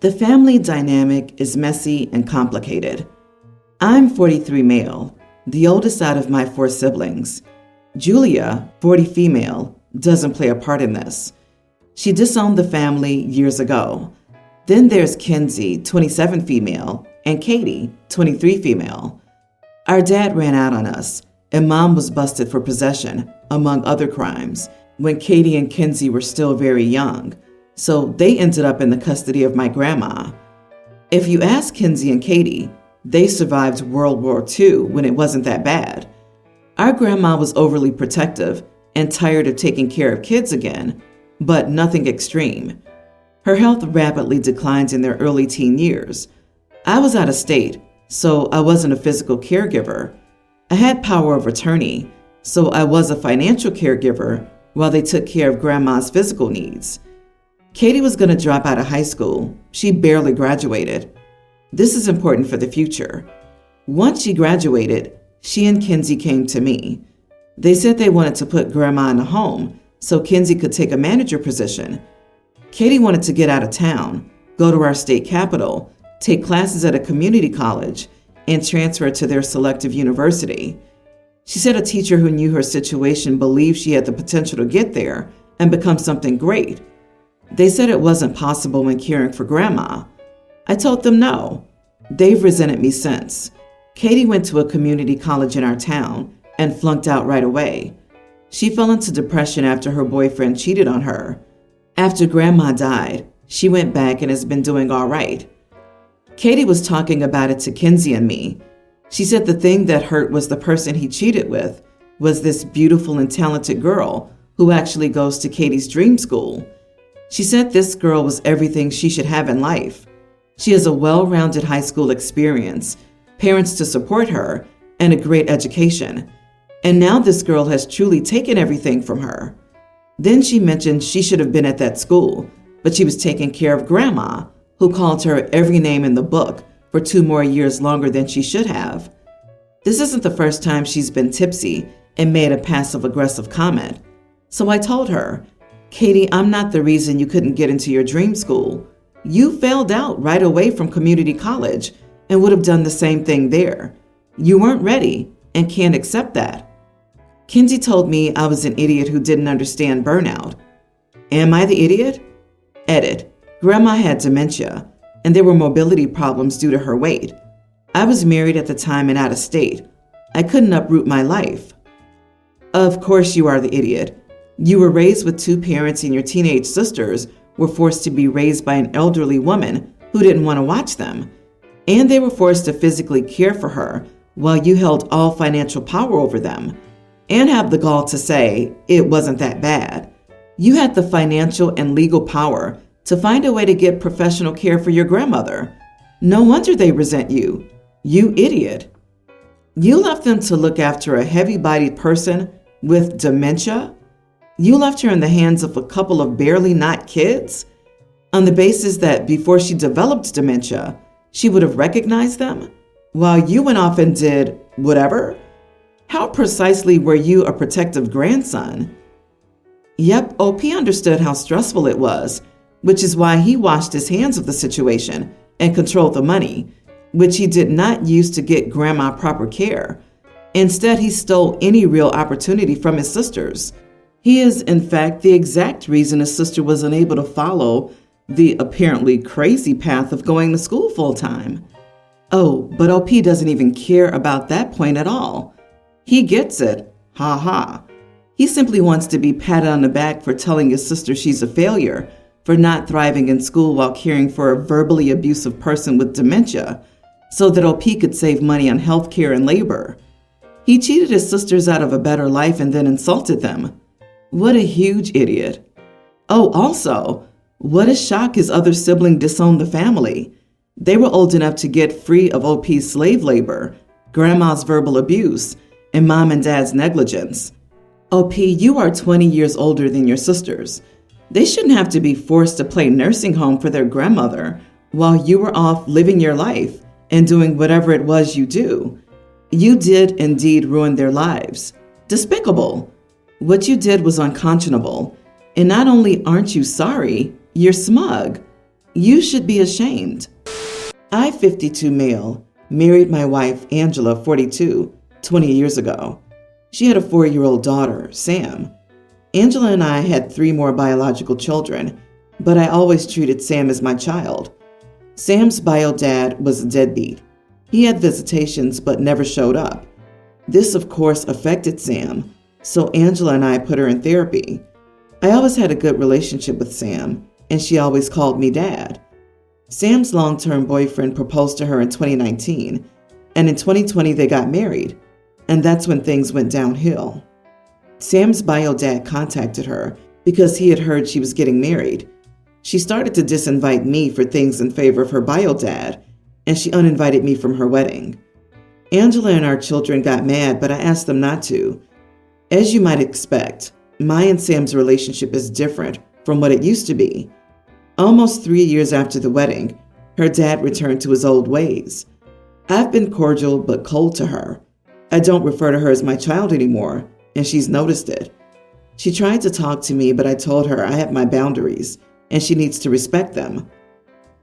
The family dynamic is messy and complicated. I'm 43 male, the oldest out of my 4 siblings. Julia, 40 female, doesn't play a part in this. She disowned the family years ago. Then there's Kinsey, 27 female, and Katie, 23 female. Our dad ran out on us, and Mom was busted for possession, among other crimes, when Katie and Kinsey were still very young, so they ended up in the custody of my grandma. If you ask Kinsey and Katie, they survived World War II when it wasn't that bad. Our grandma was overly protective and tired of taking care of kids again, but nothing extreme. Her health rapidly declined in their early teen years. I was out of state, so I wasn't a physical caregiver. I had power of attorney, so I was a financial caregiver while they took care of grandma's physical needs. Katie was going to drop out of high school. She barely graduated. This is important for the future. Once she graduated, she and Kinsey came to me. They said they wanted to put grandma in a home so Kinsey could take a manager position. Katie wanted to get out of town, go to our state capital, take classes at a community college, and transfer to their selective university. She said a teacher who knew her situation believed she had the potential to get there and become something great. They said it wasn't possible when caring for grandma. I told them no. They've resented me since. Katie went to a community college in our town and flunked out right away. She fell into depression after her boyfriend cheated on her. After grandma died, she went back and has been doing all right. Katie was talking about it to Kinsey and me. She said the thing that hurt was the person he cheated with was this beautiful and talented girl who actually goes to Katie's dream school. She said this girl was everything she should have in life. She has a well-rounded high school experience, parents to support her, and a great education. And now this girl has truly taken everything from her. Then she mentioned she should have been at that school, but she was taking care of grandma, who called her every name in the book for 2 more years longer than she should have. This isn't the first time she's been tipsy and made a passive-aggressive comment. So I told her, Katie, I'm not the reason you couldn't get into your dream school. You failed out right away from community college and would have done the same thing there. You weren't ready and can't accept that. Kinsey told me I was an idiot who didn't understand burnout. Am I the idiot? Edit. Grandma had dementia, and there were mobility problems due to her weight. I was married at the time and out of state. I couldn't uproot my life. Of course you are the idiot. You were raised with 2 parents and your teenage sisters were forced to be raised by an elderly woman who didn't want to watch them. And they were forced to physically care for her while you held all financial power over them. And have the gall to say it wasn't that bad. You had the financial and legal power to find a way to get professional care for your grandmother. No wonder they resent you. You idiot. You left them to look after a heavy-bodied person with dementia? You left her in the hands of a couple of barely not kids? On the basis that before she developed dementia, she would have recognized them? While you went off and did whatever? How precisely were you a protective grandson? Yep, OP understood how stressful it was, which is why he washed his hands of the situation and controlled the money, which he did not use to get grandma proper care. Instead, he stole any real opportunity from his sisters. He is, in fact, the exact reason his sister was unable to follow the apparently crazy path of going to school full-time. Oh, but OP doesn't even care about that point at all. He gets it. Ha ha. He simply wants to be patted on the back for telling his sister she's a failure, for not thriving in school while caring for a verbally abusive person with dementia, so that OP could save money on health care and labor. He cheated his sisters out of a better life and then insulted them. What a huge idiot. Oh, also, what a shock his other sibling disowned the family. They were old enough to get free of OP's slave labor, grandma's verbal abuse, and mom and dad's negligence. OP, you are 20 years older than your sisters. They shouldn't have to be forced to play nursing home for their grandmother while you were off living your life and doing whatever it was you do. You did indeed ruin their lives. Despicable. What you did was unconscionable. And not only aren't you sorry, you're smug. You should be ashamed. I, 52 male, married my wife, Angela, 42, 20 years ago. She had a 4-year-old daughter, Sam. Angela and I had 3 more biological children, but I always treated Sam as my child. Sam's bio dad was a deadbeat. He had visitations but never showed up. This, of course, affected Sam, so Angela and I put her in therapy. I always had a good relationship with Sam, and she always called me Dad. Sam's long-term boyfriend proposed to her in 2019, and in 2020 they got married, and that's when things went downhill. Sam's bio dad contacted her because he had heard she was getting married. She started to disinvite me for things in favor of her bio dad, and she uninvited me from her wedding. Angela and our children got mad, but I asked them not to. As you might expect, my and Sam's relationship is different from what it used to be. Almost 3 years after the wedding, her dad returned to his old ways. I've been cordial but cold to her. I don't refer to her as my child anymore, and she's noticed it. She tried to talk to me, but I told her I have my boundaries, and she needs to respect them.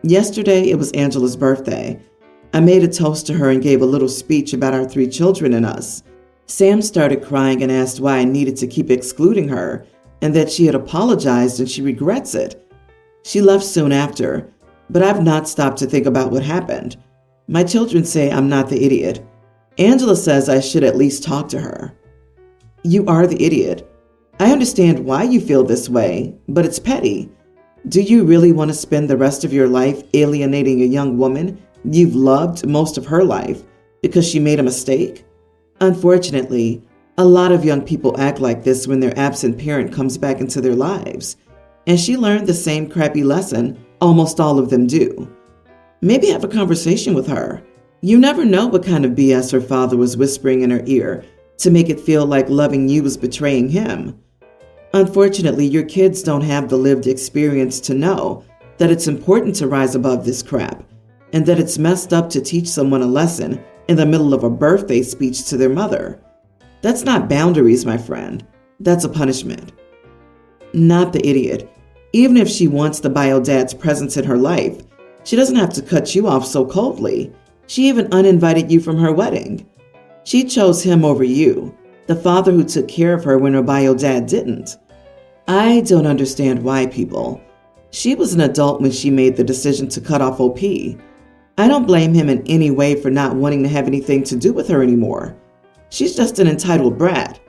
Yesterday, it was Angela's birthday. I made a toast to her and gave a little speech about our 3 children and us. Sam started crying and asked why I needed to keep excluding her, and that she had apologized and she regrets it. She left soon after, but I've not stopped to think about what happened. My children say I'm not the idiot. Angela says I should at least talk to her. You are the idiot. I understand why you feel this way, but it's petty. Do you really want to spend the rest of your life alienating a young woman you've loved most of her life because she made a mistake? Unfortunately, a lot of young people act like this when their absent parent comes back into their lives, and she learned the same crappy lesson almost all of them do. Maybe have a conversation with her. You never know what kind of BS her father was whispering in her ear to make it feel like loving you was betraying him. Unfortunately, your kids don't have the lived experience to know that it's important to rise above this crap, and that it's messed up to teach someone a lesson in the middle of a birthday speech to their mother. That's not boundaries, my friend. That's a punishment. Not the idiot. Even if she wants the bio dad's presence in her life, she doesn't have to cut you off so coldly. She even uninvited you from her wedding. She chose him over you, the father who took care of her when her bio dad didn't. I don't understand why people. She was an adult when she made the decision to cut off OP. I don't blame him in any way for not wanting to have anything to do with her anymore. She's just an entitled brat.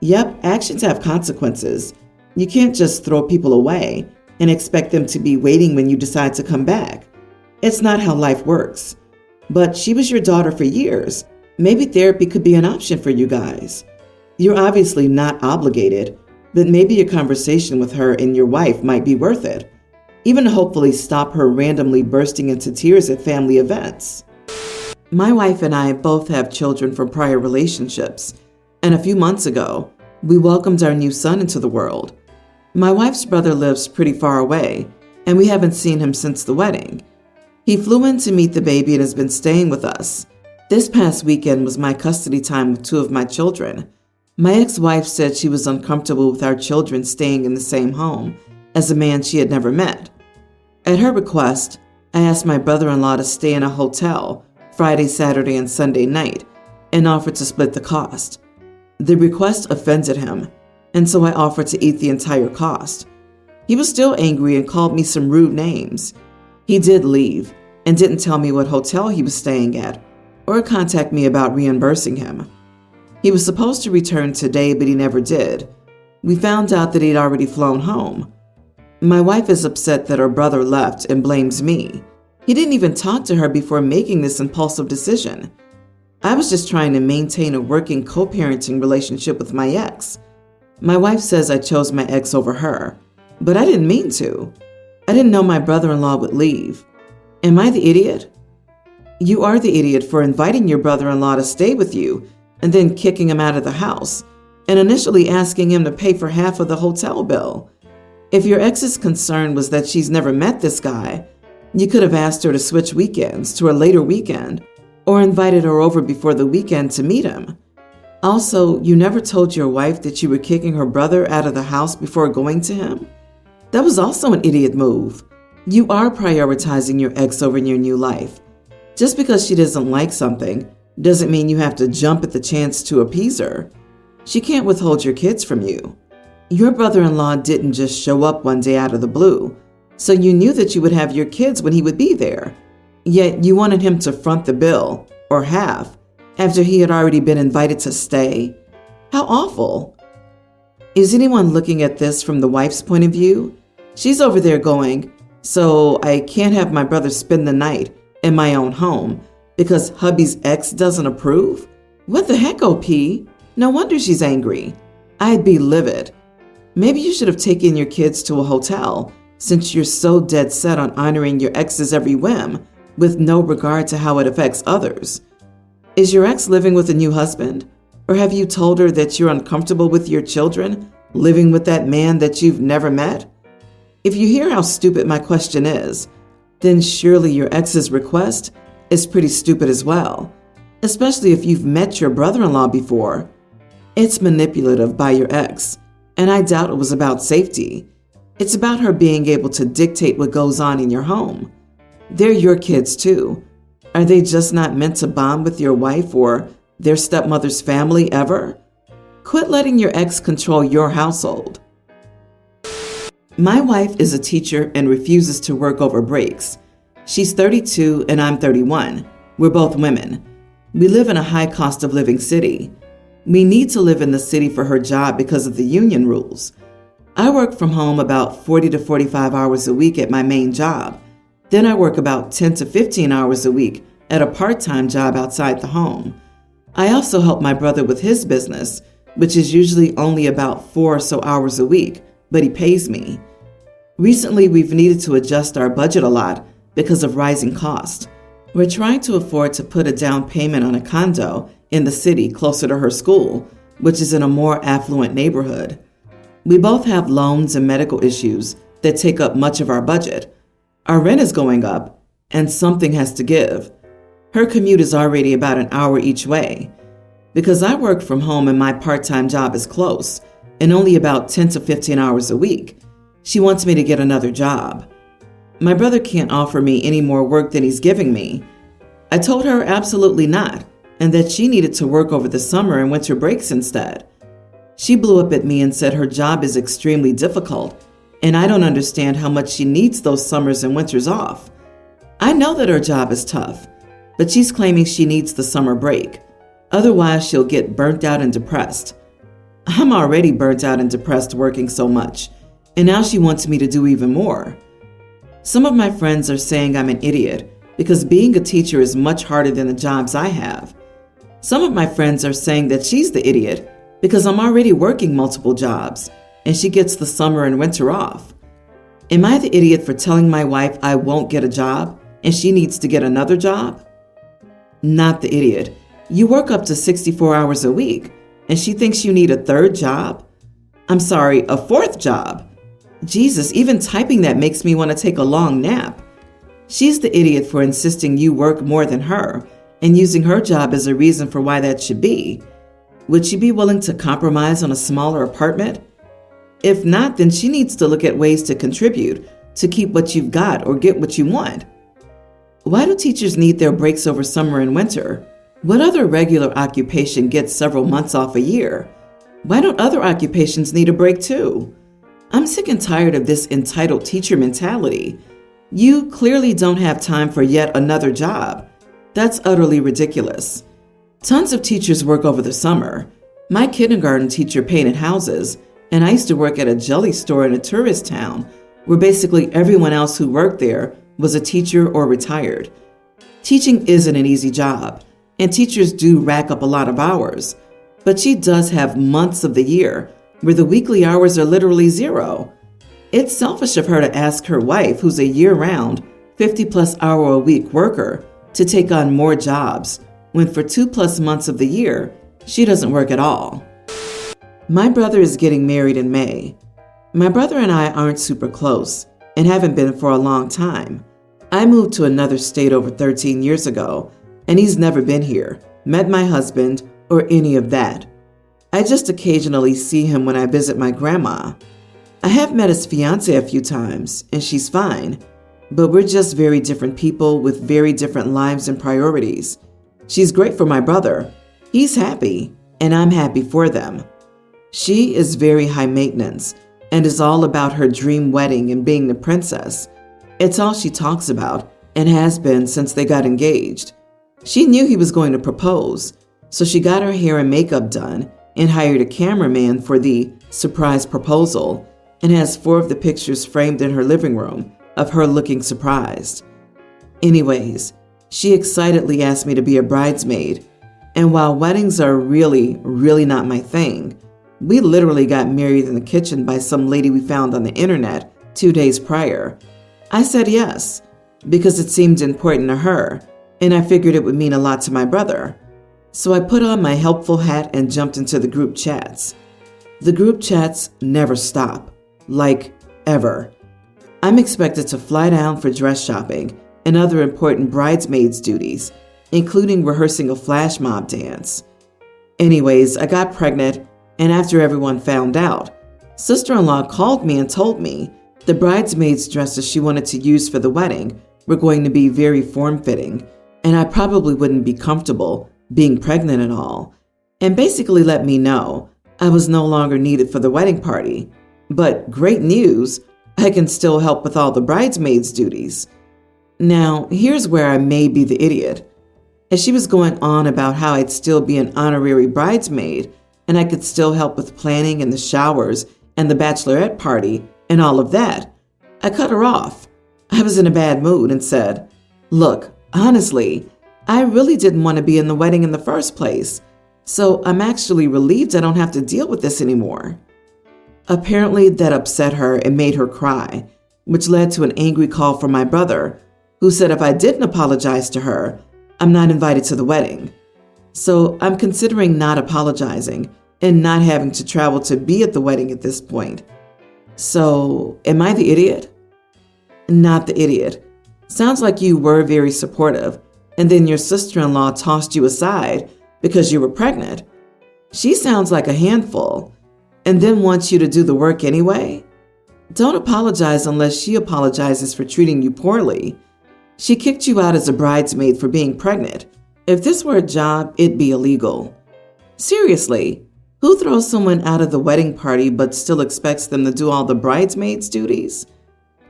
Yep, actions have consequences. You can't just throw people away and expect them to be waiting when you decide to come back. It's not how life works. But she was your daughter for years. Maybe therapy could be an option for you guys. You're obviously not obligated, but maybe a conversation with her and your wife might be worth it. Even to hopefully stop her randomly bursting into tears at family events. My wife and I both have children from prior relationships, and a few months ago, we welcomed our new son into the world. My wife's brother lives pretty far away, and we haven't seen him since the wedding. He flew in to meet the baby and has been staying with us. This past weekend was my custody time with 2 of my children. My ex-wife said she was uncomfortable with our children staying in the same home as a man she had never met. At her request, I asked my brother-in-law to stay in a hotel Friday, Saturday, and Sunday night and offered to split the cost. The request offended him, and so I offered to eat the entire cost. He was still angry and called me some rude names. He did leave and didn't tell me what hotel he was staying at or contact me about reimbursing him. He was supposed to return today, but he never did. We found out that he'd already flown home. My wife is upset that her brother left and blames me. He didn't even talk to her before making this impulsive decision. I was just trying to maintain a working co-parenting relationship with my ex. My wife says I chose my ex over her, but I didn't mean to. I didn't know my brother-in-law would leave. Am I the idiot? You are the idiot for inviting your brother-in-law to stay with you and then kicking him out of the house and initially asking him to pay for half of the hotel bill. If your ex's concern was that she's never met this guy, you could have asked her to switch weekends to a later weekend or invited her over before the weekend to meet him. Also, you never told your wife that you were kicking her brother out of the house before going to him? That was also an idiot move. You are prioritizing your ex over your new life. Just because she doesn't like something doesn't mean you have to jump at the chance to appease her. She can't withhold your kids from you. Your brother-in-law didn't just show up one day out of the blue, so you knew that you would have your kids when he would be there. Yet you wanted him to front the bill, or half, after he had already been invited to stay. How awful. Is anyone looking at this from the wife's point of view? She's over there going, so I can't have my brother spend the night in my own home because hubby's ex doesn't approve? What the heck, OP? No wonder she's angry. I'd be livid. Maybe you should have taken your kids to a hotel since you're so dead set on honoring your ex's every whim with no regard to how it affects others. Is your ex living with a new husband? Or have you told her that you're uncomfortable with your children living with that man that you've never met? If you hear how stupid my question is, then surely your ex's request is pretty stupid as well, especially if you've met your brother-in-law before. It's manipulative by your ex, and I doubt it was about safety. It's about her being able to dictate what goes on in your home. They're your kids too. Are they just not meant to bond with your wife or their stepmother's family ever? Quit letting your ex control your household. My wife is a teacher and refuses to work over breaks. She's 32 and I'm 31. We're both women. We live in a high cost of living city. We need to live in the city for her job because of the union rules. I work from home about 40 to 45 hours a week at my main job. Then I work about 10 to 15 hours a week at a part-time job outside the home. I also help my brother with his business, which is usually only about 4 or so hours a week, but he pays me. Recently, we've needed to adjust our budget a lot because of rising costs. We're trying to afford to put a down payment on a condo in the city closer to her school, which is in a more affluent neighborhood. We both have loans and medical issues that take up much of our budget. Our rent is going up, and something has to give. Her commute is already about an hour each way. Because I work from home and my part-time job is close, and only about 10 to 15 hours a week, she wants me to get another job. My brother can't offer me any more work than he's giving me. I told her absolutely not, and that she needed to work over the summer and winter breaks instead. She blew up at me and said her job is extremely difficult, and I don't understand how much she needs those summers and winters off. I know that her job is tough, but she's claiming she needs the summer break. Otherwise, she'll get burnt out and depressed. I'm already burnt out and depressed working so much, and now she wants me to do even more. Some of my friends are saying I'm an idiot because being a teacher is much harder than the jobs I have. Some of my friends are saying that she's the idiot because I'm already working multiple jobs, and she gets the summer and winter off. Am I the idiot for telling my wife I won't get a job and she needs to get another job? Not the idiot. You work up to 64 hours a week, and she thinks you need a third job? I'm sorry, a fourth job. Jesus, even typing that makes me want to take a long nap. She's the idiot for insisting you work more than her and using her job as a reason for why that should be. Would she be willing to compromise on a smaller apartment? If not, then she needs to look at ways to contribute to keep what you've got or get what you want. Why do teachers need their breaks over summer and winter? What other regular occupation gets several months off a year? Why don't other occupations need a break too? I'm sick and tired of this entitled teacher mentality. You clearly don't have time for yet another job. That's utterly ridiculous. Tons of teachers work over the summer. My kindergarten teacher painted houses, and I used to work at a jelly store in a tourist town where basically everyone else who worked there was a teacher or retired. Teaching isn't an easy job, and teachers do rack up a lot of hours, but she does have months of the year where the weekly hours are literally zero. It's selfish of her to ask her wife, who's a year-round, 50-plus hour a week worker, to take on more jobs, when for 2+ months of the year, she doesn't work at all. My brother is getting married in May. My brother and I aren't super close and haven't been for a long time. I moved to another state over 13 years ago, and he's never been here, met my husband, or any of that. I just occasionally see him when I visit my grandma. I have met his fiancée a few times, and she's fine, but we're just very different people with very different lives and priorities. She's great for my brother. He's happy, and I'm happy for them. She is very high maintenance and is all about her dream wedding and being the princess. It's all she talks about and has been since they got engaged. She knew he was going to propose, so she got her hair and makeup done and hired a cameraman for the surprise proposal and has 4 of the pictures framed in her living room of her looking surprised. Anyways, she excitedly asked me to be a bridesmaid, and while weddings are really not my thing, we literally got married in the kitchen by some lady we found on the internet 2 days prior. I said yes, because it seemed important to her, and I figured it would mean a lot to my brother. So I put on my helpful hat and jumped into the group chats. The group chats never stop, like ever. I'm expected to fly down for dress shopping and other important bridesmaids' duties, including rehearsing a flash mob dance. Anyways, I got pregnant, and after everyone found out, sister-in-law called me and told me the bridesmaids' dresses she wanted to use for the wedding were going to be very form-fitting, and I probably wouldn't be comfortable being pregnant and all, and basically let me know I was no longer needed for the wedding party. But great news, I can still help with all the bridesmaids' duties. Now, here's where I may be the idiot. As she was going on about how I'd still be an honorary bridesmaid and I could still help with planning and the showers and the bachelorette party and all of that, I cut her off. I was in a bad mood and said, "Look, honestly, I really didn't want to be in the wedding in the first place, so I'm actually relieved I don't have to deal with this anymore." Apparently, that upset her and made her cry, which led to an angry call from my brother, who said if I didn't apologize to her, I'm not invited to the wedding. So I'm considering not apologizing and not having to travel to be at the wedding at this point. So, am I the idiot? Not the idiot. Sounds like you were very supportive, and then your sister-in-law tossed you aside because you were pregnant. She sounds like a handful, and then wants you to do the work anyway? Don't apologize unless she apologizes for treating you poorly. She kicked you out as a bridesmaid for being pregnant. If this were a job, it'd be illegal. Seriously, who throws someone out of the wedding party but still expects them to do all the bridesmaids' duties?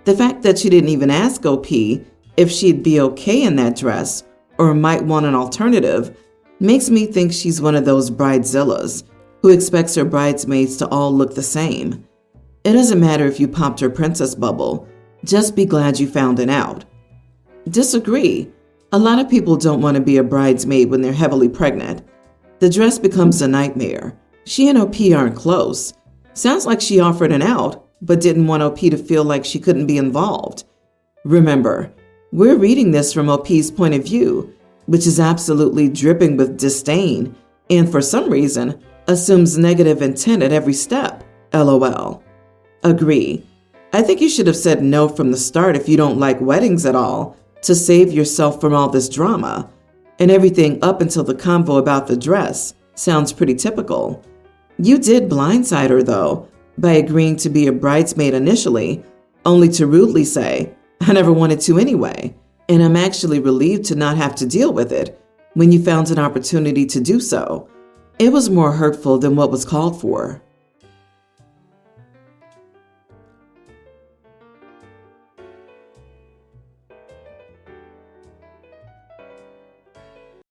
The fact that she didn't even ask OP if she'd be okay in that dress or might want an alternative makes me think she's one of those bridezillas who expects her bridesmaids to all look the same. It doesn't matter if you popped her princess bubble, just be glad you found it out. Disagree. A lot of people don't want to be a bridesmaid when they're heavily pregnant. The dress becomes a nightmare. She and OP aren't close. Sounds like she offered an out, but didn't want OP to feel like she couldn't be involved. Remember, we're reading this from OP's point of view, which is absolutely dripping with disdain, and for some reason, assumes negative intent at every step. LOL. Agree. I think you should have said no from the start if you don't like weddings at all, to save yourself from all this drama. And everything up until the convo about the dress sounds pretty typical. You did blindside her, though, by agreeing to be a bridesmaid initially, only to rudely say, "I never wanted to anyway, and I'm actually relieved to not have to deal with it," when you found an opportunity to do so. It was more hurtful than what was called for.